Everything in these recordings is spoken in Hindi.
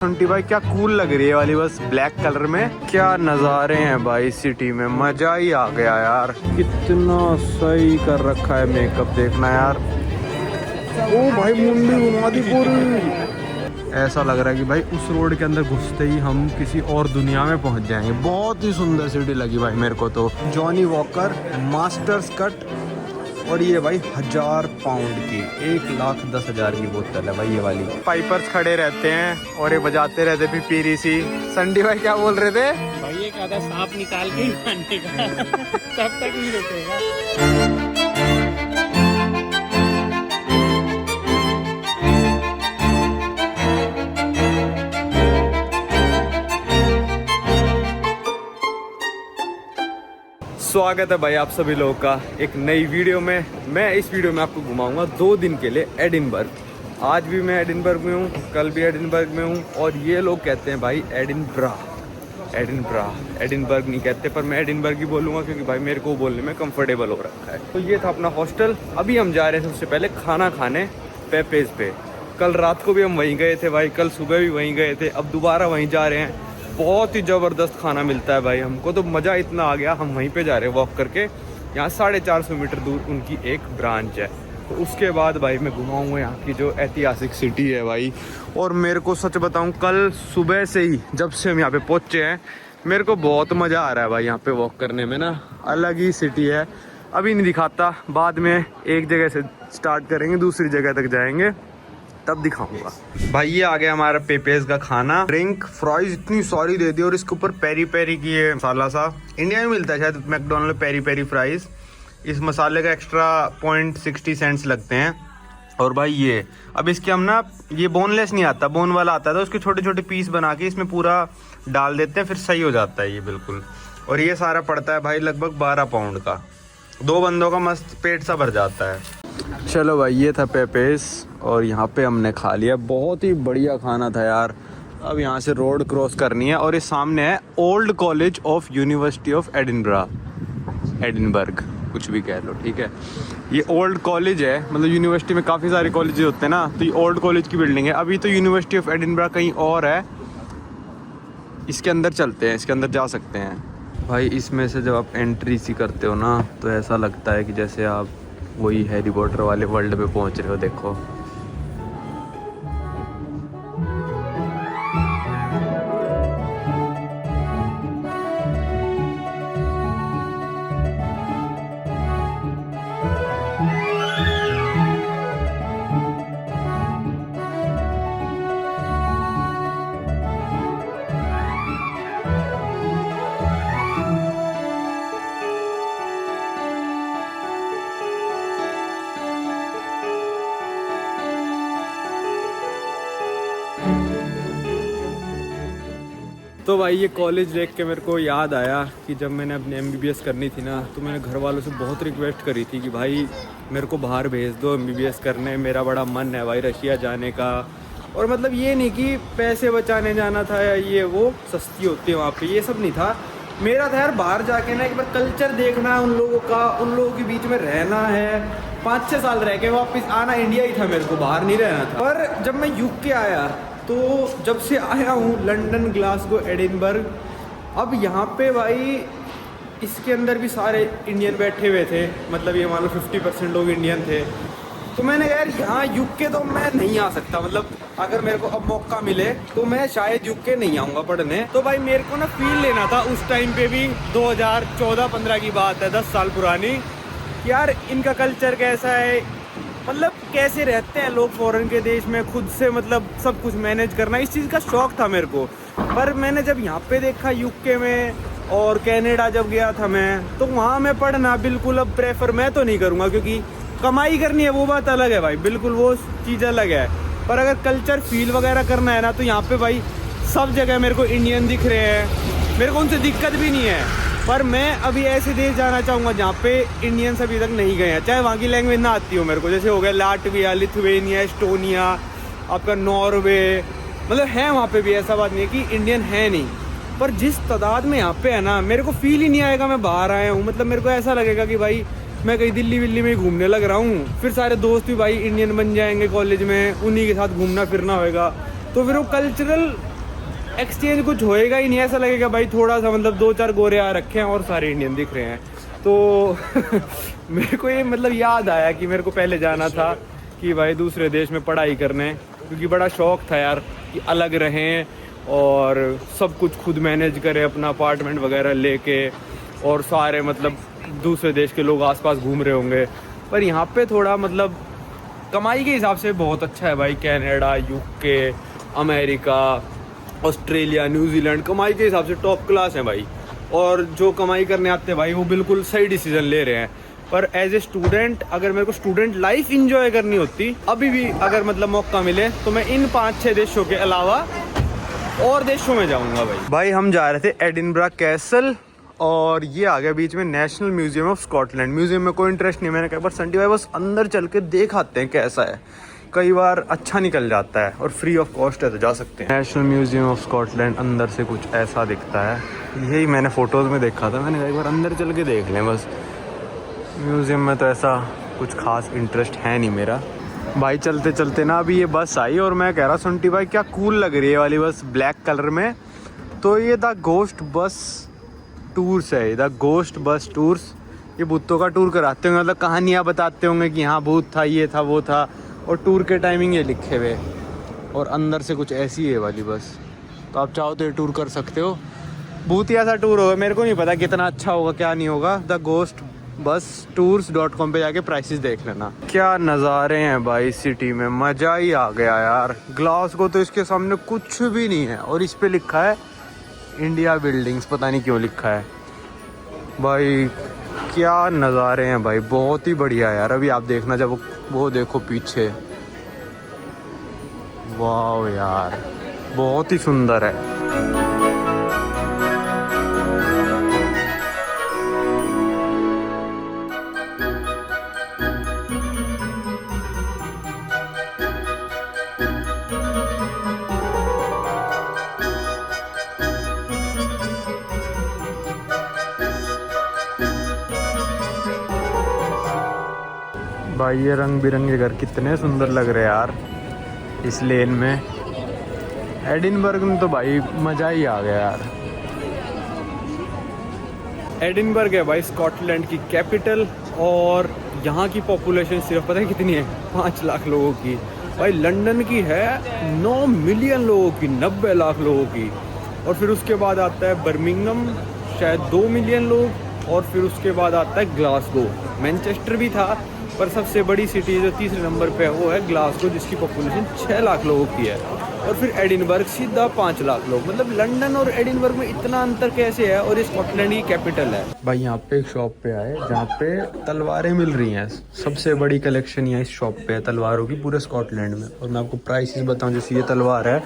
ट्वेंटी भाई क्या कूल लग रही है वाली बस ब्लैक कलर में। क्या नज़ारे हैं भाई सिटी में, मजा ही आ गया यार। कितना सही कर रखा है मेकअप, देखना यार। ओ भाई मुंडी घुमा दी पूरी। ऐसा लग रहा है कि भाई उस रोड के अंदर घुसते ही हम किसी और दुनिया में पहुंच जाएंगे। बहुत ही सुंदर सिटी लगी भाई मेरे को तो। जॉनी वॉकर मास्टर्स कट, और ये भाई 1000 पाउंड की 1,10,000 की बोतल है भाई ये वाली। पाइपर्स खड़े रहते हैं और ये बजाते रहते भी पीरी सी। संडी भाई क्या बोल रहे थे? भाई ये कहा था सांप निकाल के ही खाने का तब तक नहीं रुकेगा। स्वागत है भाई आप सभी लोगों का एक नई वीडियो में। मैं इस वीडियो में आपको घुमाऊंगा 2 दिन के लिए एडिनबर्ग। आज भी मैं एडिनबर्ग में हूँ, कल भी एडिनबर्ग में हूँ, और ये लोग कहते हैं भाई एडिनबर्ग नहीं कहते, पर मैं एडिनबर्ग ही बोलूँगा क्योंकि भाई मेरे को बोलने में कंफर्टेबल हो रखा है। तो ये था अपना हॉस्टल। अभी हम जा रहे हैं सबसे पहले खाना खाने पेपेज पे। कल रात को भी हम वहीं गए थे भाई, कल सुबह भी वहीं गए थे, अब दोबारा वहीं जा रहे हैं। बहुत ही ज़बरदस्त खाना मिलता है भाई हमको, तो मज़ा इतना आ गया हम वहीं पे जा रहे हैं वॉक करके। यहाँ 450 मीटर दूर उनकी एक ब्रांच है। तो उसके बाद भाई मैं घुमाऊँगा यहाँ की जो ऐतिहासिक सिटी है भाई। और मेरे को सच बताऊँ, कल सुबह से ही जब से हम यहाँ पे पहुँचे हैं मेरे को बहुत मज़ा आ रहा है भाई यहाँ पे वॉक करने में ना। अलग ही सिटी है। अभी नहीं दिखाता, बाद में एक जगह से स्टार्ट करेंगे दूसरी जगह तक जाएंगे तब दिखाऊंगा। भाई ये आ गया हमारा पेपेज का खाना। ड्रिंक फ्राइज इतनी सारी दे दी और इसके ऊपर पेरी पेरी की ये मसाला सा। इंडिया में मिलता है शायद मैकडोनल्ड पेरी पेरी फ्राइज। इस मसाले का एक्स्ट्रा 0.60 सेंट्स लगते हैं। और भाई ये अब इसके हम ना, ये बोनलेस नहीं आता, बोन वाला आता था, उसके छोटे छोटे पीस बना के इसमें पूरा डाल देते हैं, फिर सही हो जाता है ये बिल्कुल। और ये सारा पड़ता है भाई लगभग 12 पाउंड का। 2 बंदों का मस्त पेट सा भर जाता है। चलो भाई ये था पेपेस और यहाँ पे हमने खा लिया। बहुत ही बढ़िया खाना था यार। अब यहाँ से रोड क्रॉस करनी है और ये सामने है old college of university of Edinburgh, कुछ भी कह लो, ठीक है। ये ओल्ड कॉलेज है, मतलब यूनिवर्सिटी में काफ़ी सारे कॉलेज होते हैं ना, तो ये ओल्ड कॉलेज की बिल्डिंग है। अभी तो यूनिवर्सिटी ऑफ एडिनबर्ग कहीं और है। इसके अंदर चलते हैं, इसके अंदर जा सकते हैं भाई। इसमें से जब आप एंट्री सी करते हो ना तो ऐसा लगता है कि जैसे आप वही हैरी पॉटर वाले वर्ल्ड में पहुंच रहे हो। देखो तो भाई ये कॉलेज देख के मेरे को याद आया कि जब मैंने अपनी MBBS करनी थी ना, तो मैंने घर वालों से बहुत रिक्वेस्ट करी थी कि भाई मेरे को बाहर भेज दो MBBS करने। मेरा बड़ा मन है भाई रशिया जाने का। और मतलब ये नहीं कि पैसे बचाने जाना था या ये वो सस्ती होती है वहाँ पे, ये सब नहीं था। मेरा था यार बाहर जाके ना एक बार कल्चर देखना है उन लोगों का, उन लोगों के बीच में रहना है। 5-6 साल रह के वापस आना इंडिया ही था मेरे को, बाहर नहीं रहना था। पर जब मैं UK आया, तो जब से आया हूँ लंदन, ग्लासगो, एडिनबर्ग, अब यहाँ पे भाई इसके अंदर भी सारे इंडियन बैठे हुए थे। मतलब ये मान लो 50% लोग इंडियन थे। तो मैंने यार यहाँ UK तो मैं नहीं आ सकता, मतलब अगर मेरे को अब मौका मिले तो मैं शायद UK नहीं आऊँगा पढ़ने। तो भाई मेरे को ना फील लेना था उस टाइम पे भी, 2014-15 की बात है, 10 साल पुरानी। यार इनका कल्चर कैसा है, मतलब कैसे रहते हैं लोग फॉरेन के देश में, खुद से मतलब सब कुछ मैनेज करना, इस चीज़ का शौक था मेरे को। पर मैंने जब यहाँ पे देखा UK में और कनाडा जब गया था मैं, तो वहाँ मैं पढ़ना बिल्कुल अब प्रेफर मैं तो नहीं करूँगा, क्योंकि कमाई करनी है वो बात अलग है भाई, बिल्कुल वो चीज़ अलग है। पर अगर कल्चर फील वगैरह करना है ना, तो यहाँ पे भाई सब जगह मेरे को इंडियन दिख रहे हैं, मेरे को उनसे दिक्कत भी नहीं है। पर मैं अभी ऐसे देश जाना चाहूँगा जहाँ पे इंडियंस अभी तक नहीं गए हैं, चाहे वहाँ की लैंग्वेज ना आती हो मेरे को। जैसे हो गया लाटविया, लिथुवेनिया, एस्टोनिया, आपका नॉर्वे, मतलब है वहाँ पे भी, ऐसा बात नहीं है कि इंडियन है नहीं। पर जिस तादाद में यहाँ पे है ना, मेरे को फील ही नहीं आएगा मैं बाहर आया हूँ। मतलब मेरे को ऐसा लगेगा कि भाई मैं कहीं दिल्ली विल्ली में घूमने लग रहा हूँ। फिर सारे दोस्त भी भाई इंडियन बन जाएंगे कॉलेज में, उन्हीं के साथ घूमना फिरना होएगा। तो फिर वो कल्चरल एक्सचेंज कुछ होएगा ही नहीं, ऐसा लगेगा भाई थोड़ा सा मतलब 2-4 गोरे आ रखे हैं और सारे इंडियन दिख रहे हैं। तो मेरे को ये मतलब याद आया कि मेरे को पहले जाना था कि भाई दूसरे देश में पढ़ाई करने, क्योंकि बड़ा शौक था यार कि अलग रहें और सब कुछ खुद मैनेज करें, अपना अपार्टमेंट वगैरह लेके, और सारे मतलब दूसरे देश के लोग आसपास घूम रहे होंगे। पर यहाँ पे थोड़ा मतलब कमाई के हिसाब से बहुत अच्छा है भाई। Canada, UK, America, Australia, New Zealand कमाई के हिसाब से टॉप क्लास है भाई। और जो कमाई करने आते हैं भाई वो बिल्कुल सही डिसीजन ले रहे हैं। पर एज ए स्टूडेंट, अगर मेरे को स्टूडेंट लाइफ इंजॉय करनी होती अभी भी अगर मतलब मौका मिले, तो मैं इन 5-6 देशों के अलावा और देशों में जाऊंगा भाई। हम जा रहे थे एडिनबरा कैसल, और ये आ गया बीच में national museum of Scotland. Museum में कोई इंटरेस्ट नहीं, मैंने कहा पर संडे भाई बस अंदर चल के देख आते हैं कैसा है, कई बार अच्छा निकल जाता है और फ्री ऑफ कॉस्ट है तो जा सकते हैं। नेशनल म्यूजियम ऑफ स्कॉटलैंड अंदर से कुछ ऐसा दिखता है, यही मैंने फ़ोटोज़ में देखा था, मैंने कहा एक बार अंदर चल के देख लें बस। म्यूज़ियम में तो ऐसा कुछ खास इंटरेस्ट है नहीं मेरा भाई। चलते चलते ना अभी ये बस आई और मैं कह रहा सुंटी भाई क्या कूल लग रही है वाली बस, ब्लैक कलर में। तो ये द गोस्ट बस टूर्स है, द गोस्ट बस टूर्स। ये भूतों का टूर कराते होंगे, मतलब कहानियाँ बताते होंगे कि हाँ भूत था, ये था, वो था, और टूर के टाइमिंग ये लिखे हुए। और अंदर से कुछ ऐसी है वाली बस, तो आप चाहो तो ये टूर कर सकते हो। भूत ऐसा टूर होगा, मेरे को नहीं पता कितना अच्छा होगा क्या नहीं होगा। द गोस्ट बस tours.com पे जाके प्राइसेस देख लेना। क्या नज़ारे हैं भाई सिटी में, मज़ा ही आ गया यार। ग्लासगो तो इसके सामने कुछ भी नहीं है, और इस पे लिखा है इंडिया बिल्डिंग्स, पता नहीं क्यों लिखा है भाई। क्या नज़ारे हैं भाई, बहुत ही बढ़िया यार। अभी आप देखना जब वो देखो पीछे, वाह यार बहुत ही सुंदर है। भाई ये रंग बिरंगे घर कितने सुंदर लग रहे हैं यार इस लेन में। एडिनबर्ग में तो भाई मज़ा ही आ गया यार। एडिनबर्ग है भाई स्कॉटलैंड की कैपिटल, और यहाँ की पॉपुलेशन सिर्फ पता है कितनी है, 5 लाख लोगों की। भाई लंदन की है 9 मिलियन लोगों की, 90 लाख लोगों की। और फिर उसके बाद आता है बर्मिंघम, शायद 2 मिलियन लोग। और फिर उसके बाद आता है ग्लासगो। मैनचेस्टर भी था, पर सबसे बड़ी सिटी जो तीसरे नंबर पे है वो है ग्लासगो, जिसकी पॉपुलेशन 6 लाख लोगों की है। और फिर एडिनबर्ग सीधा 5 लाख लोग। मतलब लंदन और एडिनबर्ग में इतना अंतर कैसे है, और ये स्कॉटलैंड की कैपिटल है भाई। यहाँ पे एक शॉप पे आए जहाँ पे तलवारें मिल रही हैं। सबसे बड़ी कलेक्शन यहाँ इस शॉप पे है तलवारों की पूरे स्कॉटलैंड में। और मैं आपको प्राइसेस बताऊँ, जैसे ये तलवार है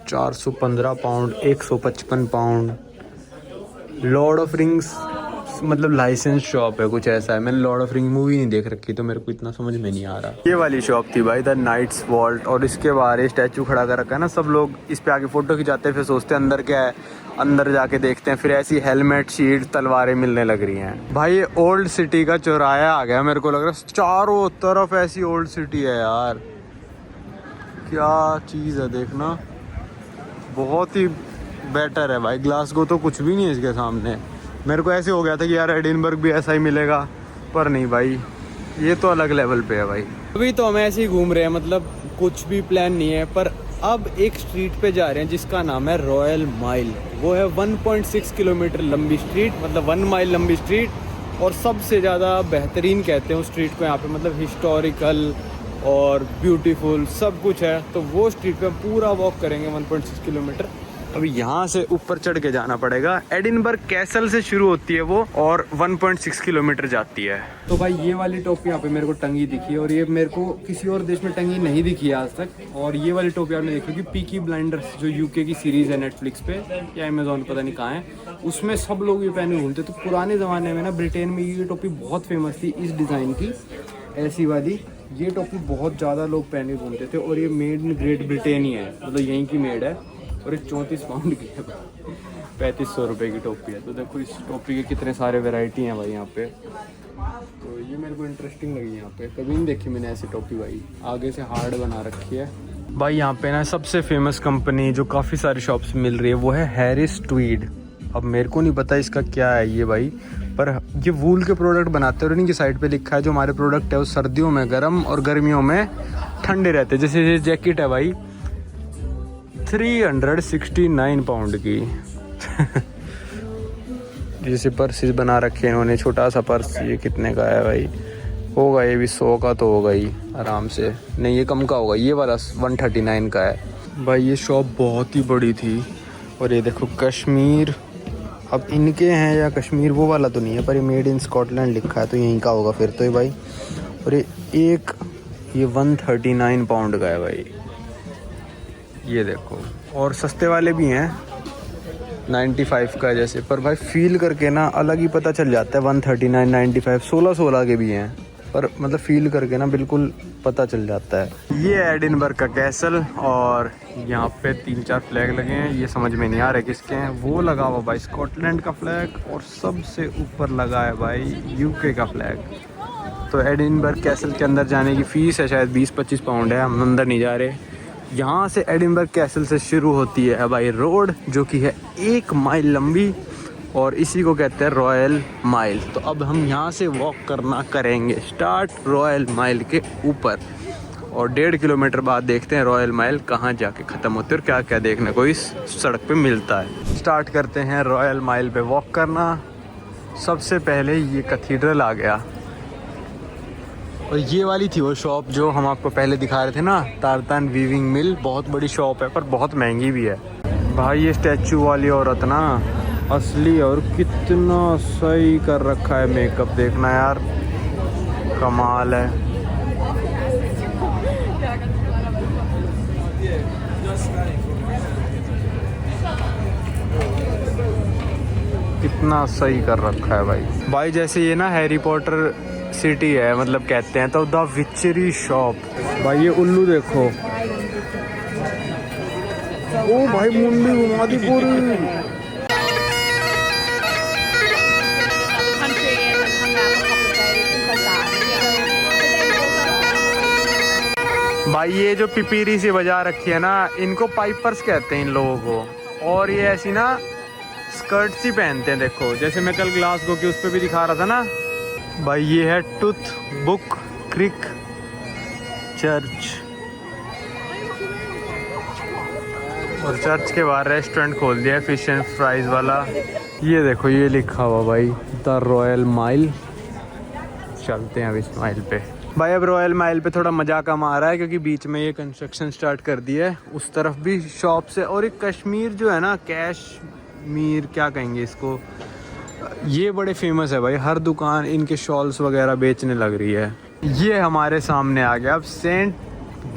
415 pound, 155 pound. Lord of rings मतलब लाइसेंस शॉप है, कुछ ऐसा है। मैंने लॉर्ड ऑफ रिंग मूवी नहीं देख रखी तो मेरे को इतना समझ में नहीं आ रहा। ये वाली शॉप थी भाई द नाइट्स वॉल्ट, और इसके बाहर स्टैचू खड़ा कर रखा है ना, सब लोग इस पे आके फोटो खिंचाते हैं, फिर सोचते हैं अंदर क्या है, अंदर जाके देखते हैं, फिर ऐसी हेलमेट, शीट, तलवारें मिलने लग रही हैं भाई। ये ओल्ड सिटी का चौराहा आ गया, मेरे को लग रहा है चारों तरफ ऐसी ओल्ड सिटी है यार। क्या चीज़ है देखना, बहुत ही बेटर है भाई। ग्लासगो तो कुछ भी नहीं है इसके सामने। मेरे को ऐसे हो गया था कि यार एडिनबर्ग भी ऐसा ही मिलेगा, पर नहीं भाई, ये तो अलग लेवल पे है भाई। अभी तो हम ऐसे ही घूम रहे हैं, मतलब कुछ भी प्लान नहीं है। पर अब एक स्ट्रीट पे जा रहे हैं जिसका नाम है रॉयल माइल। वो है 1.6 किलोमीटर लंबी स्ट्रीट, मतलब 1 माइल लंबी स्ट्रीट। और सबसे ज़्यादा बेहतरीन कहते हैं उस स्ट्रीट को यहाँ पे, मतलब हिस्टोरिकल और ब्यूटीफुल सब कुछ है। तो वो स्ट्रीट पे हम पूरा वॉक करेंगे 1.6 किलोमीटर। अभी यहाँ से ऊपर चढ़ के जाना पड़ेगा। एडिनबर्ग कैसल से शुरू होती है वो, और 1.6 किलोमीटर जाती है। तो भाई ये वाली टोपी यहाँ पे मेरे को टंगी दिखी है, और ये मेरे को किसी और देश में टंगी नहीं दिखी है आज तक। और ये वाली टोपी आपने देखी होगी पीकी ब्लाइंडर्स, जो यूके की सीरीज़ है नेटफ्लिक्स पे या अमेजोन पता नहीं कहाँ है, उसमें सब लोग ये पहने घूमते। तो पुराने ज़माने में ना ब्रिटेन में ये टोपी बहुत फेमस थी इस डिज़ाइन की, ऐसी वाली। ये टोपी बहुत ज़्यादा लोग पहने घूमते थे, और ये मेड इन ग्रेट ब्रिटेन ही है, मतलब यहीं की मेड है। और ये 34 पाउंड की है, 3500 रुपये की टोपी है। तो देखो इस टोपी के कितने सारे वैरायटी हैं भाई यहाँ पे। तो ये मेरे को इंटरेस्टिंग लगी यहाँ पे, कभी नहीं देखी मैंने ऐसी टोपी भाई। आगे से हार्ड बना रखी है भाई यहाँ पे ना सबसे फेमस कंपनी जो काफ़ी सारी शॉप्स मिल रही है वो है हैरिस ट्वीड। अब मेरे को नहीं पता इसका क्या है ये भाई, पर ये वूल के प्रोडक्ट बनाते हैं और इनकी साइड पे लिखा है जो हमारे प्रोडक्ट है वो सर्दियों में गर्म और गर्मियों में ठंडे रहते हैं। जैसे ये जैकेट है भाई 369 पाउंड की जैसे पर्सेस बना रखे हैं इन्होंने, छोटा सा पर्स, ये कितने का है भाई? होगा ये भी 100 का तो होगा ही आराम से, नहीं ये कम का होगा, ये वाला 139 का है। भाई ये शॉप बहुत ही बड़ी थी। और ये देखो कश्मीर, अब इनके हैं या कश्मीर वो वाला तो नहीं है, पर ये मेड इन स्कॉटलैंड लिखा है तो यहीं का होगा फिर तो ये भाई। और ये 139 पाउंड का है भाई, ये देखो। और सस्ते वाले भी हैं 95 का जैसे, पर भाई फील करके ना अलग ही पता चल जाता है। 139, 95, 16 के भी हैं, पर मतलब फील करके ना बिल्कुल पता चल जाता है। ये एडिनबर्ग का कैसल और यहाँ पे 3-4 फ्लैग लगे हैं, ये समझ में नहीं आ रहा किसके हैं। वो लगा हुआ भाई स्कॉटलैंड का फ्लैग और सबसे ऊपर लगा है भाई यूके का फ्लैग। तो एडिनबर्ग कैसल के अंदर जाने की फ़ीस है शायद 20-25 पाउंड है, हम अंदर नहीं जा रहे। यहाँ से एडिनबर्ग कैसल से शुरू होती है भाई रोड, जो कि है 1 माइल लंबी और इसी को कहते हैं रॉयल माइल। तो अब हम यहाँ से वॉक करना करेंगे स्टार्ट रॉयल माइल के ऊपर, और 1.5 किलोमीटर बाद देखते हैं रॉयल माइल कहाँ जाके ख़त्म होती है और क्या क्या देखने को इस सड़क पे मिलता है। स्टार्ट करते हैं रॉयल माइल पे वॉक करना। सबसे पहले ये कैथीड्रल आ गया, और ये वाली थी वो शॉप जो हम आपको पहले दिखा रहे थे ना, तारतान वीविंग मिल। बहुत बड़ी शॉप है पर बहुत महंगी भी है भाई। ये स्टैचू वाली औरत ना असली, और कितना सही कर रखा है मेकअप, देखना यार कमाल है। कितना सही कर रखा है भाई। जैसे ये ना हैरी पॉटर सिटी है मतलब कहते हैं, तो द विचरी शॉप। भाई ये उल्लू देखो, ओ भाई मुंडी घुमा दी पूरी। भाई ये जो पिपीरी सी बजा रखी है ना, इनको पाइपर्स कहते हैं इन लोगों को। और ये ऐसी ना स्कर्ट सी पहनते हैं, देखो जैसे मैं कल ग्लासगो की उस पर भी दिखा रहा था ना भाई। ये है टूथ बुक क्रिक चर्च, और चर्च के बाहर रेस्टोरेंट खोल दिया है फिश एंड फ्राइज वाला। ये देखो ये लिखा हुआ भाई द रॉयल माइल। चलते हैं अब इस माइल पे भाई। अब रॉयल माइल पे थोड़ा मजा कम आ रहा है क्योंकि बीच में ये कंस्ट्रक्शन स्टार्ट कर दिया है, उस तरफ भी शॉप से। और एक कश्मीर जो है ना, कैशमीर क्या कहेंगे इसको, ये बड़े फेमस है भाई। हर दुकान इनके शॉल्स वगैरह बेचने लग रही है। ये हमारे सामने आ गया अब सेंट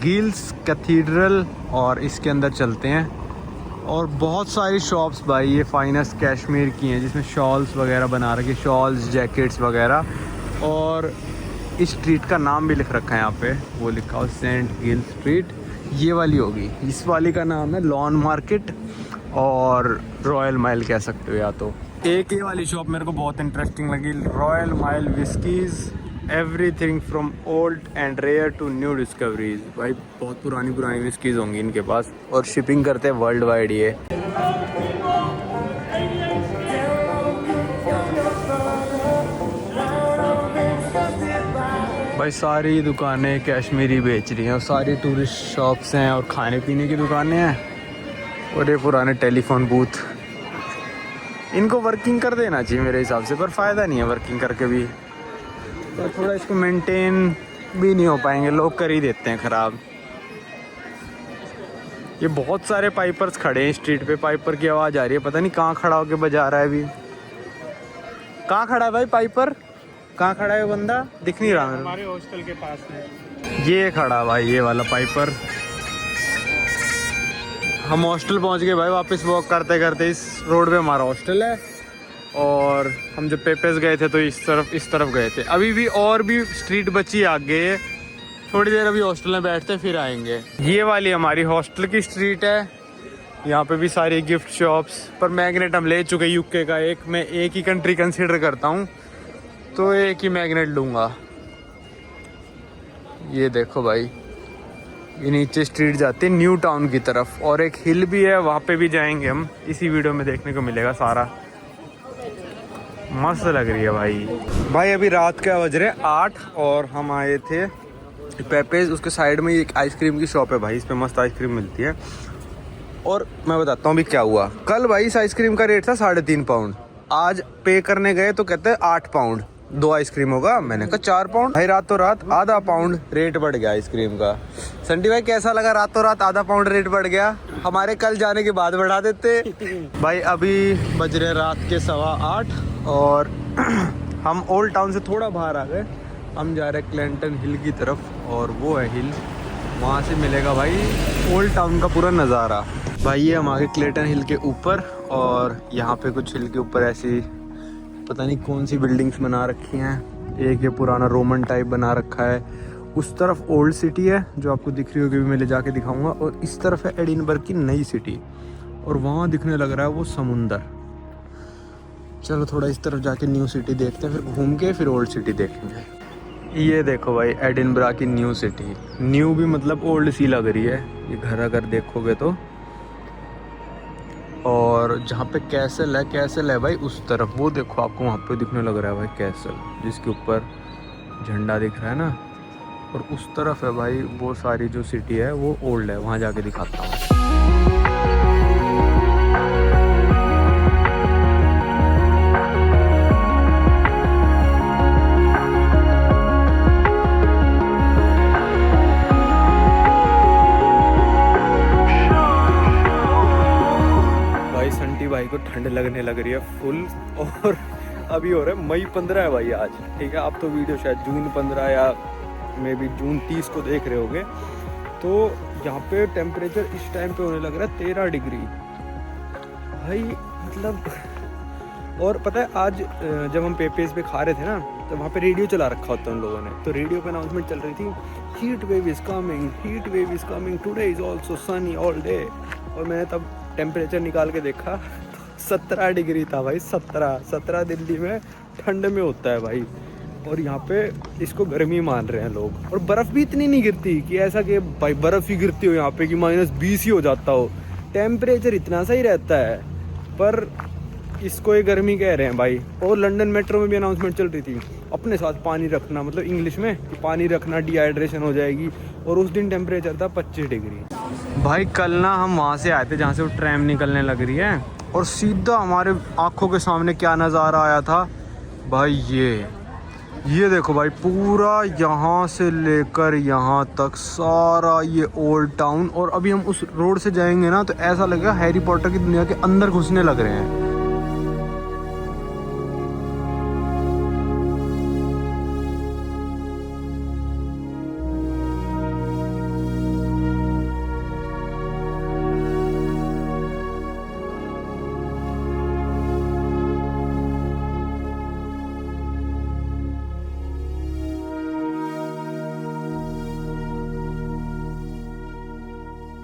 गिल्स कैथीड्रल, और इसके अंदर चलते हैं। और बहुत सारी शॉप्स भाई ये फाइनेस्ट कैशमीर की हैं, जिसमें शॉल्स वगैरह बना रखे, शॉल्स जैकेट्स वगैरह। और इस स्ट्रीट का नाम भी लिख रखा है यहाँ पे, वो लिखा हो सेंट गिल स्ट्रीट। ये वाली होगी, इस वाली का नाम है लॉन मार्केट और रॉयल माइल कह सकते हो या तो। एक ये वाली शॉप मेरे को बहुत इंटरेस्टिंग लगी, Royal Mile whiskies, everything from old and rare to new discoveries. भाई बहुत पुरानी विस्कीज़ होंगी इनके पास, और शिपिंग करते हैं वर्ल्ड वाइड ये। भाई सारी दुकानें कश्मीरी बेच रही हैं, और सारी टूरिस्ट शॉप्स हैं और खाने पीने की दुकानें हैं। और ये पुराने टेलीफोन बूथ, इनको वर्किंग कर देना चाहिए मेरे हिसाब से, पर फ़ायदा नहीं है वर्किंग करके भी, तो थोड़ा इसको मेंटेन भी नहीं हो पाएंगे, लोग कर ही देते हैं ख़राब। ये बहुत सारे पाइपर्स खड़े हैं स्ट्रीट पे, पाइपर की आवाज़ आ रही है, पता नहीं कहाँ खड़ा होके बजा रहा है अभी। कहाँ खड़ा है भाई पाइपर, कहाँ खड़ा है वो बंदा, दिख नहीं रहा मेरे। हमारे हॉस्टल के पास में ये खड़ा भाई ये वाला पाइपर। हम हॉस्टल पहुंच गए भाई, वापस वॉक करते करते। इस रोड पे हमारा हॉस्टल है, और हम जब पेपेस गए थे तो इस तरफ गए थे। अभी भी और भी स्ट्रीट बची आगे, थोड़ी देर अभी हॉस्टल में बैठते फिर आएंगे। ये वाली हमारी हॉस्टल की स्ट्रीट है, यहाँ पे भी सारी गिफ्ट शॉप्स। पर मैग्नेट हम ले चुके यूके का, मैं एक ही कंट्री कंसिडर करता हूँ तो एक ही मैग्नेट लूँगा। ये देखो भाई ये नीचे स्ट्रीट जाती है न्यू टाउन की तरफ, और एक हिल भी है, वहाँ पे भी जाएंगे हम, इसी वीडियो में देखने को मिलेगा सारा। मस्त लग रही है भाई। अभी रात के बज रहे 8 और हम आए थे पेपेज, उसके साइड में एक आइसक्रीम की शॉप है भाई, इस पे मस्त आइसक्रीम मिलती है। और मैं बताता हूँ अभी क्या हुआ। कल भाई इस आइसक्रीम का रेट था 3.5 पाउंड, आज पे करने गए तो कहते हैं 8 पाउंड 2 आइसक्रीम होगा। मैंने कहा 4 पाउंड भाई, रातों रात आधा पाउंड रेट बढ़ गया आइसक्रीम का। संटी भाई कैसा लगा रातों रात आधा पाउंड रेट बढ़ गया? हमारे कल जाने के बाद बढ़ा देते भाई। अभी बज रहे रात के 7:15 और हम ओल्ड टाउन से थोड़ा बाहर आ गए। हम जा रहे हैं क्लेंटन हिल की तरफ, और वो है हिल, वहाँ से मिलेगा भाई ओल्ड टाउन का पूरा नज़ारा। भाई ये हम आगे क्लेंटन हिल के ऊपर, और यहाँ पे कुछ हिल के ऊपर ऐसी पता नहीं कौन सी बिल्डिंग्स बना रखी हैं। एक ये पुराना रोमन टाइप बना रखा है, उस तरफ ओल्ड सिटी है जो आपको दिख रही होगी, भी मैं ले जाके दिखाऊंगा। और इस तरफ है एडिनबर्ग की नई सिटी, और वहाँ दिखने लग रहा है वो समुंदर। चलो थोड़ा इस तरफ जाके न्यू सिटी देखते हैं, फिर घूम के फिर ओल्ड सिटी देखेंगे। ये देखो भाई एडिनबर्ग की न्यू सिटी, न्यू भी मतलब ओल्ड सी लग रही है ये घर अगर देखोगे तो। और जहाँ पे कैसल है भाई उस तरफ, वो देखो आपको वहाँ पे दिखने लग रहा है भाई कैसल, जिसके ऊपर झंडा दिख रहा है ना। और उस तरफ है भाई वो सारी जो सिटी है वो ओल्ड है, वहाँ जाके दिखाता हूँ। भाई को ठंड लगने लग रही है फुल, और अभी हो रहा है मई 15 है भाई आज, ठीक है। आप तो वीडियो शायद जून 15 या मे बी जून 30 को देख रहे होगे। तो यहाँ पे टेम्परेचर इस टाइम पे होने लग रहा है 13 डिग्री भाई, मतलब। और पता है आज जब हम पेपेज पे खा रहे थे ना, तो वहाँ पे रेडियो चला रखा होता है उन लोगों ने, तो रेडियो पे अनाउंसमेंट चल रही थी, heat wave is coming today is also Sunny all day. और मैंने तब टेम्परेचर निकाल के देखा, 17 डिग्री था भाई। 17 दिल्ली में ठंड में होता है भाई, और यहाँ पे इसको गर्मी मान रहे हैं लोग। और बर्फ़ भी इतनी नहीं गिरती कि ऐसा कि भाई बर्फ़ ही गिरती हो यहाँ पे कि -20 ही हो जाता हो, टेम्परेचर इतना सही रहता है, पर इसको ये गर्मी कह रहे हैं भाई। और लंदन मेट्रो में भी अनाउंसमेंट चल रही थी, अपने साथ पानी रखना, मतलब इंग्लिश में कि पानी रखना, डिहाइड्रेशन हो जाएगी। और उस दिन टेम्परेचर था 25 डिग्री भाई। कल ना हम वहाँ से आए थे जहाँ से वो ट्रेन निकलने लग रही है, और सीधा हमारे आंखों के सामने क्या नज़ारा आया था भाई। ये देखो भाई, पूरा यहाँ से लेकर यहाँ तक सारा ये ओल्ड टाउन। और अभी हम उस रोड से जाएंगे ना तो ऐसा लगेगा हैरी पॉटर की दुनिया के अंदर घुसने लग रहे हैं।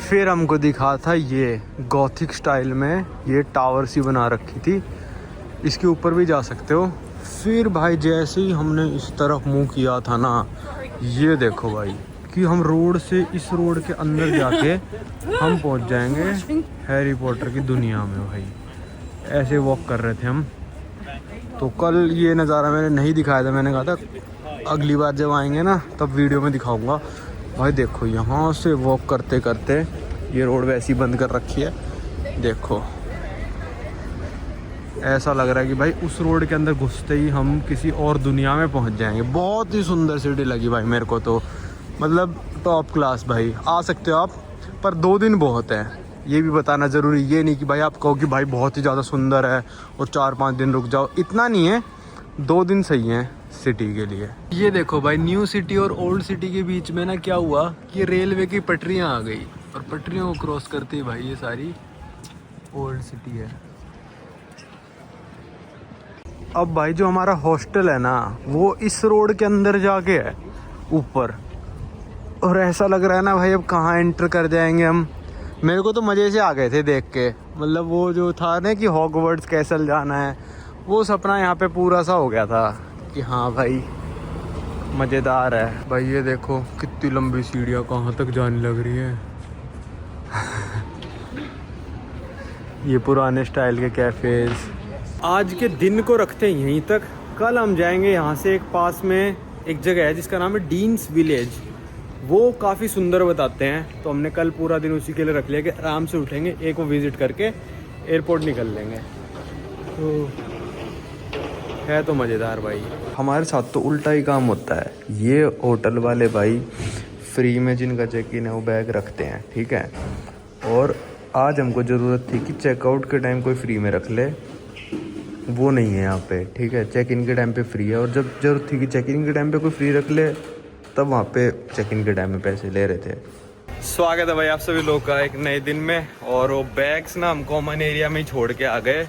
फिर हमको दिखा था ये गॉथिक स्टाइल में ये टावर सी बना रखी थी, इसके ऊपर भी जा सकते हो। फिर भाई जैसे ही हमने इस तरफ मुंह किया था ना, ये देखो भाई कि हम रोड से इस रोड के अंदर जाके हम पहुंच जाएंगे हैरी पॉटर की दुनिया में भाई। ऐसे वॉक कर रहे थे हम। तो कल ये नज़ारा मैंने नहीं दिखाया था, मैंने कहा था अगली बार जब आएंगे ना तब वीडियो में दिखाऊंगा। भाई देखो यहाँ से वॉक करते करते ये रोड वैसी बंद कर रखी है, देखो ऐसा लग रहा है कि भाई उस रोड के अंदर घुसते ही हम किसी और दुनिया में पहुंच जाएंगे। बहुत ही सुंदर सिटी लगी भाई मेरे को तो, मतलब टॉप क्लास भाई। आ सकते हो आप, पर 2 दिन बहुत है, ये भी बताना ज़रूरी। ये नहीं कि भाई आप कहो कि भाई बहुत ही ज़्यादा सुंदर है और 4-5 दिन रुक जाओ, इतना नहीं है, 2 दिन सही हैं सिटी के लिए। ये देखो भाई न्यू सिटी और ओल्ड सिटी के बीच में ना क्या हुआ कि रेलवे की पटरियां आ गई, और पटरियों को क्रॉस करते ही भाई ये सारी ओल्ड सिटी है। अब भाई जो हमारा हॉस्टल है ना वो इस रोड के अंदर जाके है ऊपर, और ऐसा लग रहा है ना भाई अब कहाँ एंटर कर जाएंगे हम। मेरे को तो मज़े से आ गए थे देख के, मतलब वो जो था ना कि हॉगवर्ट्स कैसल जाना है, वो सपना यहाँ पे पूरा सा हो गया था कि हाँ भाई मज़ेदार है भाई। ये देखो कितनी लंबी सीढ़ियाँ कहाँ तक जाने लग रही है। ये पुराने स्टाइल के कैफ़ेज़। आज के दिन को रखते हैं यहीं तक। कल हम जाएंगे यहाँ से एक पास में एक जगह है जिसका नाम है डीन्स विलेज। वो काफ़ी सुंदर बताते हैं, तो हमने कल पूरा दिन उसी के लिए रख लिया कि आराम से उठेंगे, एक वो विज़िट करके एयरपोर्ट निकल लेंगे। तो है तो मज़ेदार भाई। हमारे साथ तो उल्टा ही काम होता है। ये होटल वाले भाई फ्री में जिनका चेक इन है वो बैग रखते हैं, ठीक है। और आज हमको ज़रूरत थी कि चेकआउट के टाइम कोई फ्री में रख ले, वो नहीं है यहाँ पे, ठीक है। चेक इन के टाइम पे फ्री है, और जब ज़रूरत थी कि चेक इन के टाइम पे कोई फ्री रख ले, तब वहाँ पे चेक इन के टाइम में पैसे ले रहे थे। स्वागत है भाई आप सभी लोग का एक नए दिन में। और वो बैग्स ना हम कॉमन एरिया में ही छोड़ के आ गए,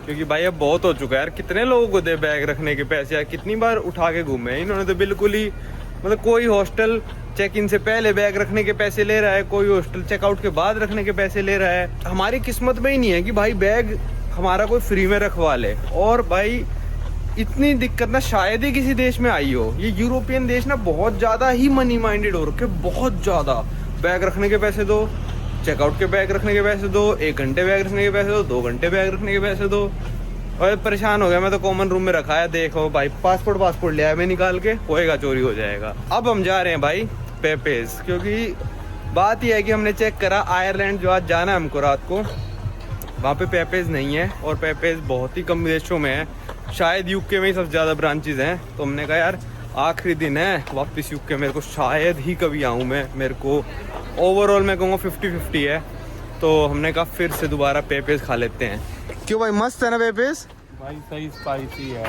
क्योंकि भाई अब बहुत हो चुका है यार। कितने लोगों को दे बैग रखने के पैसे यार, कितनी बार उठा के घूमे इन्होंने तो। बिल्कुल ही मतलब कोई हॉस्टल चेक इन से पहले बैग रखने के पैसे ले रहा है, कोई हॉस्टल चेकआउट के बाद रखने के पैसे ले रहा है। हमारी किस्मत में ही नहीं है कि भाई बैग हमारा कोई फ्री में रखवा ले। और भाई इतनी दिक्कत ना शायद ही किसी देश में आई हो। ये यूरोपियन देश ना बहुत ज़्यादा ही मनी माइंडेड हो रखे, बहुत ज़्यादा। बैग रखने के पैसे दो, चेकआउट के बैग रखने के पैसे दो, 1 घंटे बैग रखने के पैसे दो, 2 घंटे बैग रखने के पैसे दो। और परेशान हो गया मैं तो। कॉमन रूम में रखा है, देखो भाई पासपोर्ट ले आया मैं निकाल के, होएगा चोरी हो जाएगा। अब हम जा रहे हैं भाई पेपेज, क्योंकि बात यह है कि हमने चेक करा आयरलैंड जो आज जाना है हमको रात को, वहाँ पे पेपेज नहीं है। और पेपेज बहुत ही कम देशों में है, शायद यूके में ही सबसे ज़्यादा ब्रांचेज हैं। तो हमने कहा यार आखिरी दिन है वापस यूके, मेरे को शायद ही कभी आऊँ मैं। मेरे को ओवरऑल मैं कहूँगा 50-50 है। तो हमने कहा फिर से दोबारा पेपेज खा लेते हैं। क्यों भाई मस्त है ना पेपेज? भाई सही स्पाइसी है,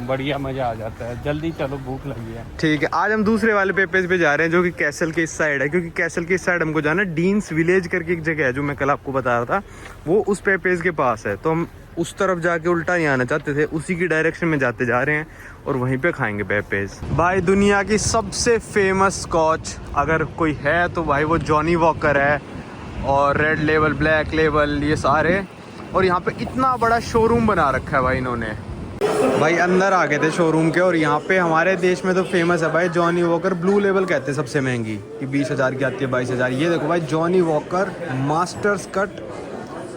बढ़िया मजा आ जाता है। जल्दी चलो भूख लगी है। ठीक है, आज हम दूसरे वाले पेपेज पे जा रहे हैं जो कि कैसल के इस साइड है, क्योंकि कैसल के इस साइड हमको जाना है। डीन्स विलेज करके एक जगह है जो मैं कल आपको बता रहा था, वो उस पेपेज के पास है। तो हम उस तरफ जाके उल्टा नहीं आना चाहते थे, उसी की डायरेक्शन में जाते जा रहे हैं और वहीं पे खाएंगे पेपेज। भाई दुनिया की सबसे फेमस स्कॉच अगर कोई है तो भाई वो जॉनी वॉकर है, और रेड लेबल, ब्लैक लेबल, ये सारे। और यहाँ पे इतना बड़ा शोरूम बना रखा है भाई इन्होंने। भाई अंदर आ गए थे शोरूम के, और यहाँ पे हमारे देश में तो फेमस है भाई जॉनी वॉकर ब्लू लेबल कहते हैं सबसे महंगी, कि 20,000 की आती है, 22,000। ये देखो भाई जॉनी वॉकर मास्टर्स कट,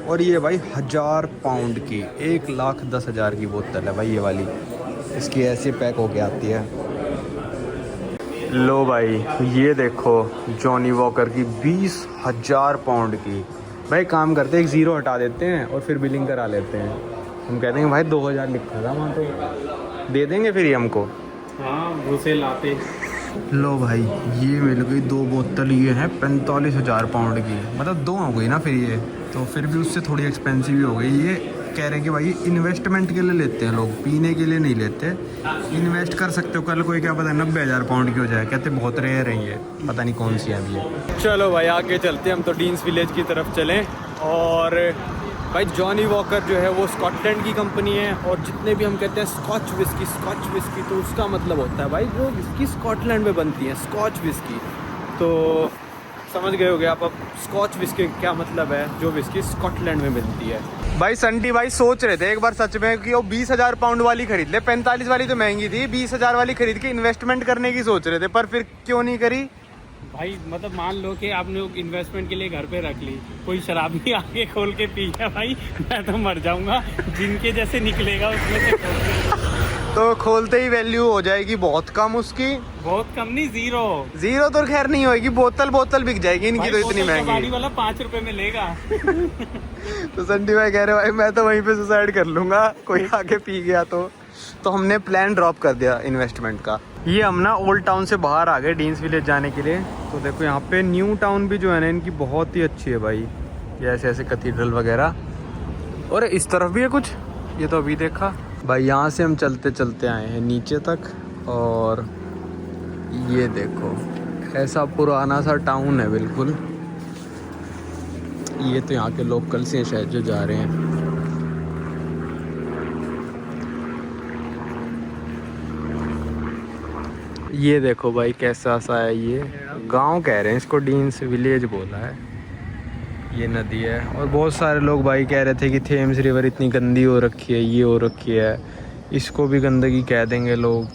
और ये भाई 1000 पाउंड की 1,10,000 की बोतल है भाई ये वाली। इसकी ऐसे पैक होके आती है। लो भाई ये देखो जॉनी वॉकर की 20,000 पाउंड की। भाई काम करते हैं, एक ज़ीरो हटा देते हैं और फिर बिलिंग करा लेते हैं। हम कहते हैं भाई 2,000 लिखा था वहाँ, तो दे देंगे फिर ये हमको। हाँ उसे लाते। लो भाई ये मिल गई 2 बोतल, ये है 45,000 पाउंड की, मतलब 2 हो गई ना फिर ये। तो फिर भी उससे थोड़ी एक्सपेंसिव ही हो गई। ये कह रहे हैं कि भाई इन्वेस्टमेंट के लिए लेते हैं लोग, पीने के लिए नहीं लेते। इन्वेस्ट कर सकते हो, कल कोई क्या पता 90,000 पाउंड की हो जाए। कहते बहुत रेयर है ये, पता नहीं कौन सी है अभी ये। चलो भाई आगे चलते हैं हम तो डीन्स विलेज की तरफ चलें। और भाई जॉनी वॉकर जो है वो स्कॉटलैंड की कंपनी है, और जितने भी हम कहते हैं स्कॉच विस्की, तो उसका मतलब होता है भाई वो विस्की स्कॉटलैंड में बनती है, स्कॉच विस्की। तो समझ गए होगे आप अब स्कॉच विस्की क्या मतलब है, जो विस्की स्कॉटलैंड में मिलती है। भाई संटी भाई सोच रहे थे एक बार सच में कि वो 20,000 पाउंड वाली खरीद ले। 45 वाली तो महंगी थी, 20,000 वाली खरीद के इन्वेस्टमेंट करने की सोच रहे थे, पर फिर क्यों नहीं करी भाई? मतलब मान लो कि आपने इन्वेस्टमेंट के लिए घर पे रख ली, कोई शराबी आगे खोल के पी गया भाई, मैं तो मर जाऊंगा। जिनके जैसे निकलेगा उसमें से तो खोलते ही वैल्यू हो जाएगी बहुत कम उसकी। बहुत कम नहीं, ज़ीरो तो खैर नहीं होगी, बोतल बिक जाएगी इनकी तो इतनी महंगी। गाड़ी वाला 5 रुपए में लेगा। तो संटी भाई कह रहे भाई मैं तो वहीं पे सुसाइड कर लूंगा, कोई आके पी गया तो हमने प्लान ड्रॉप कर दिया इन्वेस्टमेंट का। ये हम ना ओल्ड टाउन से बाहर आ गए डीन्स विलेज जाने के लिए। तो देखो यहाँ पे न्यू टाउन भी जो है ना इनकी बहुत ही अच्छी है भाई, ये ऐसे कैथीड्रल वगैरह। और इस तरफ भी है कुछ, ये तो अभी देखा भाई। यहाँ से हम चलते चलते आए हैं नीचे तक, और ये देखो ऐसा पुराना सा टाउन है बिल्कुल। ये तो यहाँ के लोकल्स हैं शायद जो जा रहे हैं। ये देखो भाई कैसा सा है, ये गांव कह रहे हैं इसको, डीन्स विलेज बोला है। ये नदी है, और बहुत सारे लोग भाई कह रहे थे कि थेम्स रिवर इतनी गंदी हो रखी है, ये हो रखी है, इसको भी गंदगी कह देंगे लोग।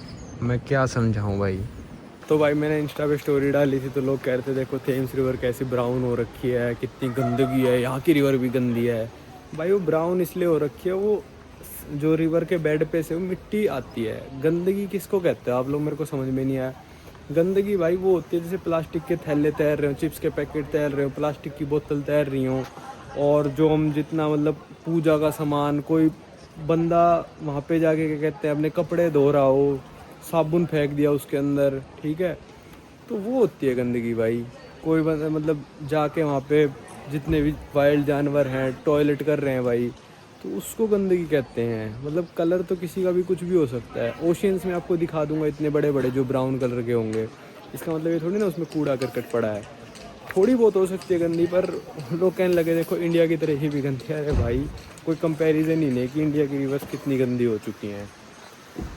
मैं क्या समझाऊं भाई, तो भाई मैंने इंस्टा पे स्टोरी डाली थी तो लोग कह रहे थे देखो थेम्स रिवर कैसी ब्राउन हो रखी है, कितनी गंदगी है, यहाँ की रिवर भी गंदी है। भाई वो ब्राउन इसलिए हो रखी है, वो जो रिवर के बेड पे से वो मिट्टी आती है। गंदगी किसको कहते हैं आप लोग, मेरे को समझ में नहीं आया। गंदगी भाई वो होती है जैसे प्लास्टिक के थैले तैर रहे हो, चिप्स के पैकेट तैर रहे हो, प्लास्टिक की बोतल तैर रही हो, और जो हम जितना मतलब पूजा का सामान, कोई बंदा वहाँ पे जाके क्या कहते हैं अपने कपड़े धो रहा हो, साबुन फेंक दिया उसके अंदर, ठीक है, तो वो होती है गंदगी भाई। कोई बंदा मतलब जाके वहाँ पे जितने भी वाइल्ड जानवर हैं टॉयलेट कर रहे हैं भाई, तो उसको गंदगी कहते हैं। मतलब कलर तो किसी का भी कुछ भी हो सकता है। ओशियंस में आपको दिखा दूंगा इतने बड़े बड़े जो ब्राउन कलर के होंगे, इसका मतलब ये थोड़ी ना उसमें कूड़ा करकट पड़ा है। थोड़ी बहुत हो सकती है गंदी, पर लोग कहने लगे देखो इंडिया की तरह ही भी गंदी है। अरे भाई कोई कंपैरिजन ही नहीं कि इंडिया की रिवर्स कितनी गंदी हो चुकी हैं।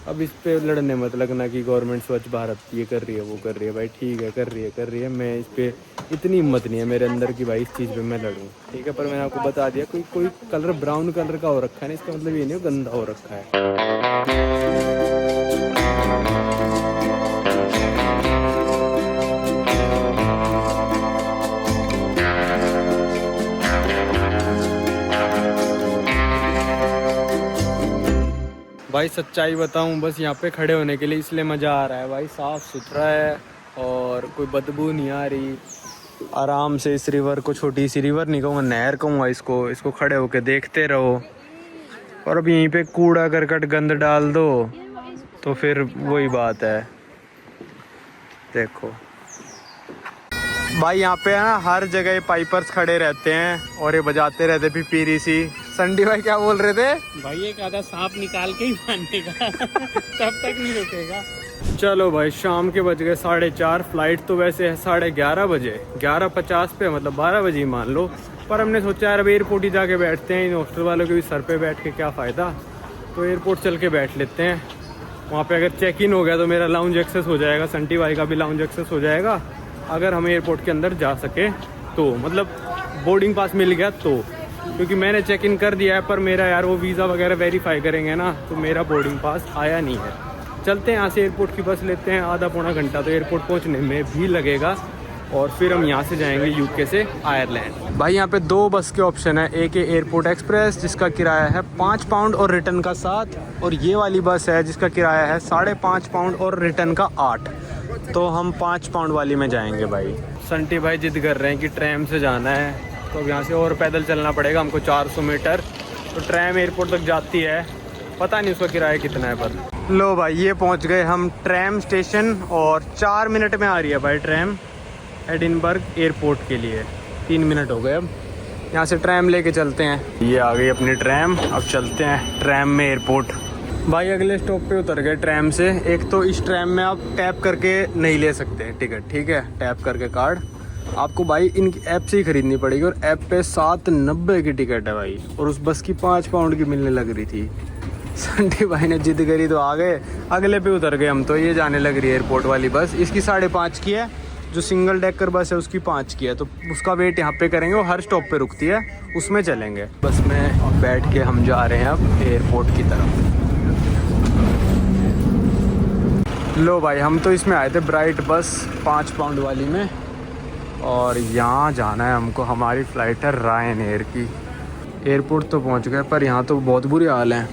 अब इस पे लड़ने मत लगना कि गवर्नमेंट स्वच्छ भारत ये कर रही है वो कर रही है। भाई ठीक है, कर रही है, मैं इस पे इतनी हिम्मत नहीं है मेरे अंदर कि भाई इस चीज़ पे मैं लड़ूँ, ठीक है। पर मैंने आपको बता दिया कोई कलर ब्राउन कलर का हो रखा है ना, इसका मतलब ये नहीं गंदा हो रखा है। भाई सच्चाई बताऊं, बस यहाँ पे खड़े होने के लिए इसलिए मज़ा आ रहा है भाई। साफ़ सुथरा है और कोई बदबू नहीं आ रही। आराम से इस रिवर को, छोटी सी रिवर नहीं कहूँगा, नहर कहूँगा इसको खड़े होके देखते रहो। और अब यहीं पे कूड़ा करकट गंद डाल दो तो फिर वही बात है। देखो भाई यहाँ पे है ना हर जगह ये पाइपर्स खड़े रहते हैं और ये बजाते रहते पिपीरी सी। संडी भाई क्या बोल रहे थे? भाई एक आधा सांप निकाल के ही मारने तब तक नहीं रुकेगा। चलो भाई शाम के बज गए 4:30। फ्लाइट तो वैसे है 11:30 बजे, 11:50 पे, मतलब 12 बजे ही मान लो। पर हमने सोचा यार अब एयरपोर्ट ही जाके बैठते हैं, इन हॉस्टल वालों के भी सर पे बैठ के क्या फ़ायदा, तो एयरपोर्ट चल के बैठ लेते हैं। वहाँ पे अगर चेक इन हो गया तो मेरा लाउंज एक्सेस हो जाएगा, संटी भाई का भी लाउंज एक्सेस हो जाएगा, अगर हम एयरपोर्ट के अंदर जा सके तो, मतलब बोर्डिंग पास मिल गया तो। क्योंकि मैंने चेक इन कर दिया है पर मेरा यार वो वीज़ा वगैरह वेरीफाई करेंगे ना, तो मेरा बोर्डिंग पास आया नहीं है। चलते हैं यहाँ से, एयरपोर्ट की बस लेते हैं, आधा पौना घंटा तो एयरपोर्ट पहुँचने में भी लगेगा, और फिर हम यहाँ से जाएंगे यूके से आयरलैंड। भाई यहाँ पे 2 बस के ऑप्शन है, एक है एयरपोर्ट एक्सप्रेस जिसका किराया है £5 और रिटर्न का 7, और ये वाली बस है जिसका किराया है £5.5 और रिटर्न का 8। तो हम £5 वाली में जाएंगे भाई। संटी भाई जिद कर रहे हैं कि ट्रैम से जाना है, तो अब यहाँ से और पैदल चलना पड़ेगा हमको 400 मीटर। तो ट्रैम एयरपोर्ट तक जाती है, पता नहीं उसका किराया कितना है। पर लो भाई ये पहुँच गए हम ट्रैम स्टेशन, और 4 मिनट में आ रही है भाई ट्रैम एडिनबर्ग एयरपोर्ट के लिए। 3 मिनट हो गए, अब यहाँ से ट्रैम लेके चलते हैं। ये आ गई अपनी ट्रैम, अब चलते हैं ट्रैम में एयरपोर्ट। भाई अगले स्टॉप पे उतर गए ट्रैम से। एक तो इस ट्रैम में आप टैप करके नहीं ले सकते टिकट, ठीक है, टैप करके कार्ड आपको भाई इनकी ऐप से ही खरीदनी पड़ेगी, और ऐप पे 7.90 की टिकट है भाई, और उस बस की £5 की मिलने लग रही थी। संडी भाई ने जिद करी तो आ गए, अगले पे उतर गए हम। तो ये जाने लग रही है एयरपोर्ट वाली बस, इसकी 5.5 की है, जो सिंगल डेकर बस है उसकी 5 की है। तो उसका वेट यहाँ पे करेंगे, वो हर स्टॉप पे रुकती है, उसमें चलेंगे। बस में बैठ के हम जा रहे हैं अब एयरपोर्ट की तरफ। लो भाई हम तो इसमें आए थे ब्राइट बस £5 वाली में, और यहाँ जाना है हमको। हमारी फ़्लाइट है रायन एयर की। एयरपोर्ट तो पहुँच गए, पर यहाँ तो बहुत बुरी हाल है।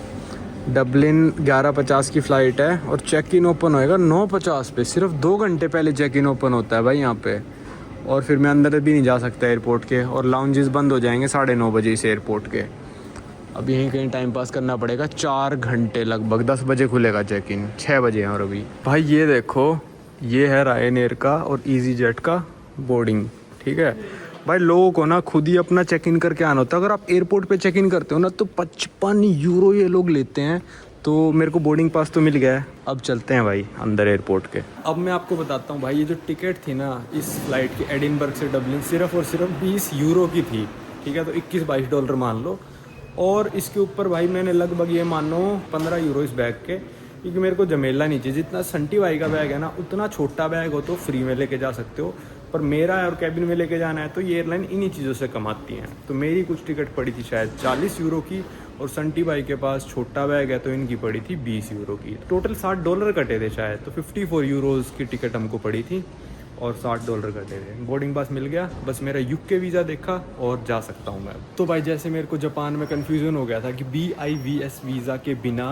डबलिन 11:50 की फ़्लाइट है, और चेक इन ओपन होएगा 9:50 पे। सिर्फ 2 घंटे पहले चेक इन ओपन होता है भाई यहाँ पे, और फिर मैं अंदर भी नहीं जा सकता एयरपोर्ट के, और लाउंजेस बंद हो जाएंगे 9:30 बजे इस एयरपोर्ट के। अब यहीं कहीं टाइम पास करना पड़ेगा 4 घंटे लगभग। 10 बजे खुलेगा चेक इन, 6 बजे हैं। और अभी भाई ये देखो, ये है रायन एयर का और ईजी जेट का बोर्डिंग, ठीक है भाई। लोगों को ना खुद ही अपना चेक इन करके आना होता है। अगर आप एयरपोर्ट पे चेक इन करते हो ना तो 55 यूरो ये लोग लेते हैं। तो मेरे को बोर्डिंग पास तो मिल गया है, अब चलते हैं भाई अंदर एयरपोर्ट के। अब मैं आपको बताता हूँ भाई, ये जो टिकट थी ना इस फ्लाइट की एडिनबर्ग से डबलिन, सिर्फ और सिर्फ 20 यूरो की थी, ठीक है। तो 21-22 डॉलर मान लो, और इसके ऊपर भाई मैंने लगभग ये मानो 15 यूरो इस बैग के, क्योंकि मेरे को जमेला नहीं चाहिए। जितना संटी भाई का बैग है ना, उतना छोटा बैग हो तो फ्री में लेके जा सकते हो, पर मेरा और कैबिन में लेके जाना है तो ये एयरलाइन इन्हीं चीज़ों से कमाती हैं। तो मेरी कुछ टिकट पड़ी थी शायद 40 यूरो की, और संटी भाई के पास छोटा बैग है तो इनकी पड़ी थी 20 यूरो की। टोटल $60 कटे थे शायद, तो 54 यूरोज़ की टिकट हमको पड़ी थी और $60 कटे थे। बोर्डिंग पास मिल गया, बस मेरा यूके वीज़ा देखा और जा सकता हूँ मैं। तो भाई जैसे मेरे को जापान में कन्फ्यूज़न हो गया था कि BIVS वीज़ा के बिना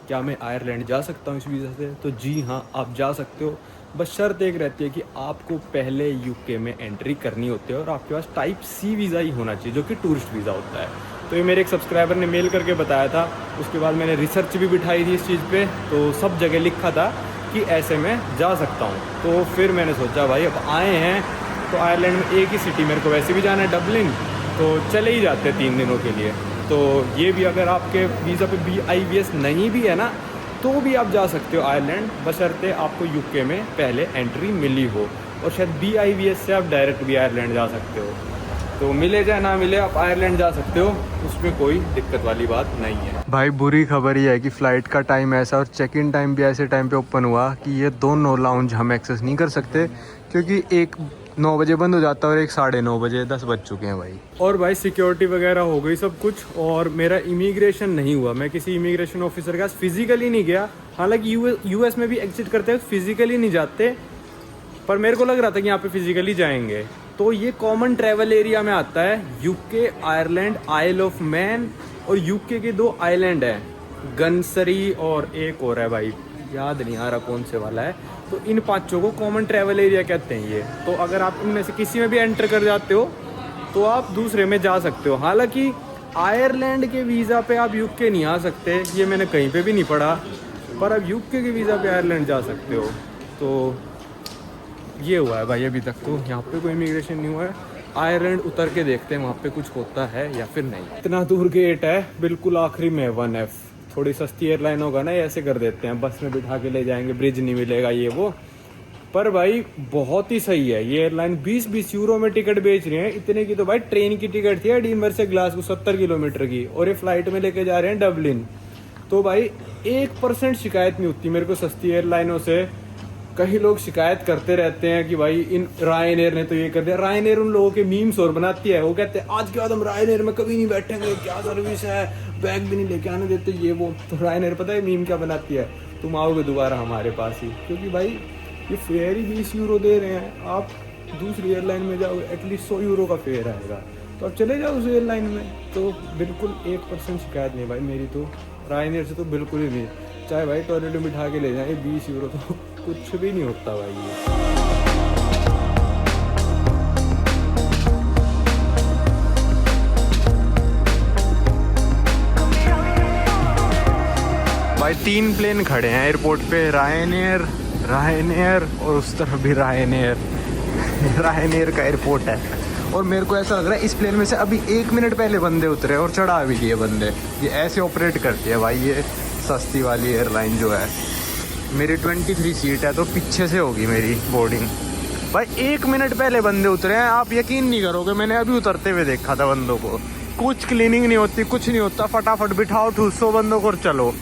क्या मैं आयरलैंड जा सकता हूँ इस वीज़ा से, तो जी हाँ आप जा सकते हो। बस शर्त एक रहती है कि आपको पहले यूके में एंट्री करनी होती है और आपके पास टाइप C वीज़ा ही होना चाहिए जो कि टूरिस्ट वीज़ा होता है। तो ये मेरे एक सब्सक्राइबर ने मेल करके बताया था, उसके बाद मैंने रिसर्च भी बिठाई थी इस चीज़ पे, तो सब जगह लिखा था कि ऐसे मैं जा सकता हूँ। तो फिर मैंने सोचा भाई अब आए हैं तो आयरलैंड में एक ही सिटी मेरे को वैसे भी जाना है, डबलिन, तो चले ही जाते 3 दिनों के लिए। तो ये भी अगर आपके वीज़ा पे BIVS नहीं भी है ना तो भी आप जा सकते हो आयरलैंड, बशर्ते आपको यूके में पहले एंट्री मिली हो, और शायद BIVS से आप डायरेक्ट भी आयरलैंड जा सकते हो। तो मिले चाहे ना मिले आप आयरलैंड जा सकते हो, उसमें कोई दिक्कत वाली बात नहीं है। भाई बुरी खबर ये है कि फ़्लाइट का टाइम ऐसा और चेक इन टाइम भी ऐसे टाइम पे ओपन हुआ कि ये दोनों लाउंज हम एक्सेस नहीं कर सकते, क्योंकि एक 9 बजे बंद हो जाता है और एक 9:30 बजे, 10 बज चुके हैं भाई। और भाई सिक्योरिटी वगैरह हो गई सब कुछ, और मेरा इमिग्रेशन नहीं हुआ। मैं किसी इमिग्रेशन ऑफिसर के पास फिजिकली नहीं गया, हालांकि US में भी एग्जिट करते हैं फिजिकली नहीं जाते, पर मेरे को लग रहा था कि यहाँ पे फिजिकली जाएंगे। तो ये कॉमन ट्रैवल एरिया में आता है, UK, Ireland, Isle of Man, और यूके के 2 आइलैंड हैं, गनसरी और एक और है भाई, याद नहीं आ रहा कौन से वाला है। तो इन 5 को कॉमन ट्रैवल एरिया कहते हैं ये। तो अगर आप इनमें से किसी में भी एंटर कर जाते हो तो आप दूसरे में जा सकते हो। हालांकि आयरलैंड के वीज़ा पे आप यूके नहीं आ सकते, ये मैंने कहीं पे भी नहीं पढ़ा, पर अब यूके के वीज़ा पे आयरलैंड जा सकते हो। तो ये हुआ है भाई, अभी तक तो यहाँ पे कोई इमिग्रेशन नहीं हुआ है। आयरलैंड उतर के देखते हैं वहाँ पे कुछ होता है या फिर नहीं। इतना दूर गेट है, बिल्कुल आखिरी में 1F। थोड़ी सस्ती एयरलाइन होगा ना, ऐसे कर देते हैं, बस में बिठा के ले जाएंगे, ब्रिज नहीं मिलेगा ये वो। पर भाई बहुत ही सही है ये एयरलाइन, 20-20 यूरो में टिकट बेच रही है। इतने की तो भाई ट्रेन की टिकट थी एडिनबर्ग से ग्लासगो 70 किलोमीटर की, और ये फ्लाइट में लेके जा रहे हैं डबलिन। तो भाई 1% शिकायत नहीं होती मेरे को सस्ती एयरलाइनों से। कई लोग शिकायत करते रहते हैं कि भाई इन रायनेर ने तो ये कर दिया। रायनेर उन लोगों के मीम्स और बनाती है, वो कहते हैं आज के बाद हम रायनेर में कभी नहीं बैठेंगे, क्या सर्विस है, बैग भी नहीं लेके आने देते ये वो। तो रायनेर पता है मीम क्या बनाती है, तुम आओगे दोबारा हमारे पास ही, क्योंकि भाई ये फेयर ही 20 यूरो दे रहे हैं। आप दूसरी एयरलाइन में जाओगे एटलीस्ट 100 यूरो का फेयर आएगा, तो आप चले जाओ उस एयरलाइन में। तो बिल्कुल 1% शिकायत नहीं भाई मेरी तो रायनेर से, तो बिल्कुल ही नहीं। चाहे भाई टॉयलेट में बिठा के ले जाए, 20 यूरो तो कुछ भी नहीं होता भाई ये। भाई 3 प्लेन खड़े हैं एयरपोर्ट पे, रायनेर और उस तरफ भी रायनेर का एयरपोर्ट है। और मेरे को ऐसा लग रहा है इस प्लेन में से अभी 1 मिनट पहले बंदे उतरे और चढ़ा भी लिए बंदे। ये ऐसे ऑपरेट करती है भाई ये सस्ती वाली एयरलाइन जो है। मेरी 23 सीट है तो पीछे से होगी मेरी बोर्डिंग। भाई 1 मिनट पहले बंदे उतरे हैं, आप यकीन नहीं करोगे, मैंने अभी उतरते हुए देखा था बंदों को। कुछ क्लीनिंग नहीं होती, कुछ नहीं होता, फटाफट बिठाओ 200 बंदों को और चलो।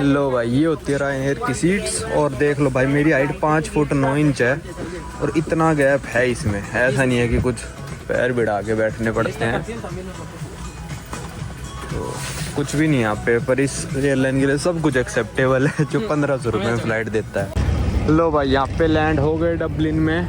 लो भाई ये होती है रायनेर की सीट्स, और देख लो भाई मेरी हाइट 5 फुट 9 इंच है और इतना गैप है इसमें। ऐसा नहीं है कि कुछ पैर बिड़ा के बैठने पड़ते हैं, तो कुछ भी नहीं यहाँ पे। पर इस एयरलाइन के लिए सब कुछ एक्सेप्टेबल है जो 1500 रुपये में फ़्लाइट देता है। लो भाई यहाँ पे लैंड हो गए डबलिन में,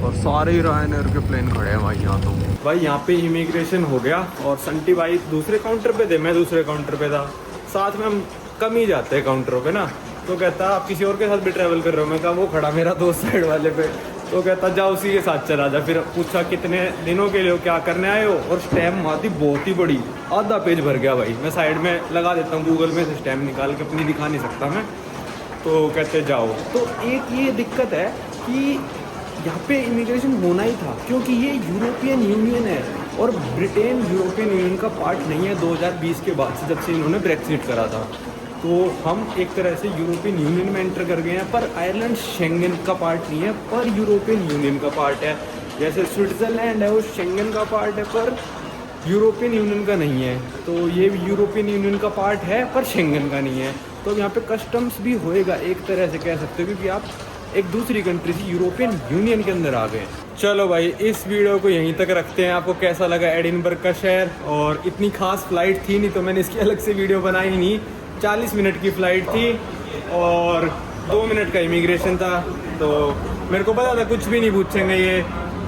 और सारे ही रायनेर के प्लेन खड़े हैं भाई यहाँ। तो भाई यहाँ पे इमिग्रेशन हो गया, और संटी भाई दूसरे काउंटर पे थे, मैं दूसरे काउंटर पे था। साथ में हम कम ही जाते हैं काउंटरों पे ना। तो कहता आप किसी और के साथ भी ट्रैवल कर रहे हो? मैं कहा वो खड़ा मेरा दोस्त साइड वाले पे। तो कहता जाओ उसी के साथ चला जा। फिर पूछा कितने दिनों के लिए हो, क्या करने आए हो? और स्टैम्प माती बहुत ही बड़ी, आधा पेज भर गया भाई। मैं साइड में लगा देता हूँ गूगल में से, स्टैम्प निकाल के, अपनी दिखा नहीं सकता मैं। तो कहते जाओ। तो एक ये दिक्कत है कि यहाँ पे इमिग्रेशन होना ही था, क्योंकि ये यूरोपियन यूनियन है और ब्रिटेन यूरोपियन यूनियन का पार्ट नहीं है 2020 के बाद से, जब से इन्होंने ब्रेक्सिट करा था। तो हम एक तरह से यूरोपियन यूनियन में एंटर कर गए हैं, पर आयरलैंड शेंगन का पार्ट नहीं है, पर यूरोपियन यूनियन का पार्ट है। जैसे स्विट्ज़रलैंड है वो शेंगन का पार्ट है पर यूरोपियन यूनियन का नहीं है। तो ये यूरोपियन यूनियन का पार्ट है पर शेंगन का नहीं है। तो यहाँ पे कस्टम्स भी होएगा एक तरह से कह सकते हो, क्योंकि आप एक दूसरी कंट्री से यूरोपियन यूनियन के अंदर आ गए। चलो भाई इस वीडियो को यहीं तक रखते हैं। आपको कैसा लगा एडिनबर्ग का शहर? और इतनी खास फ्लाइट थी नहीं तो मैंने इसकी अलग से वीडियो बनाई नहीं। 40 मिनट की फ़्लाइट थी और 2 मिनट का इमिग्रेशन था, तो मेरे को पता था कुछ भी नहीं पूछेंगे ये।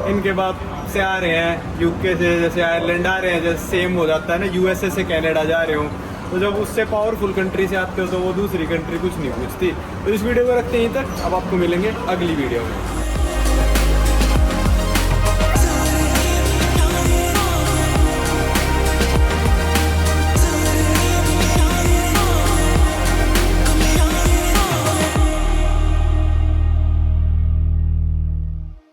इनके बाप से आ रहे हैं यूके से, जैसे आयरलैंड आ रहे हैं, जैसे सेम हो जाता है ना यूएसए से कनाडा जा रहे हो, तो जब उससे पावरफुल कंट्री से आते हो तो वो दूसरी कंट्री कुछ नहीं पूछती। तो इस वीडियो को रखते हैं यहीं तक, अब आपको मिलेंगे अगली वीडियो में।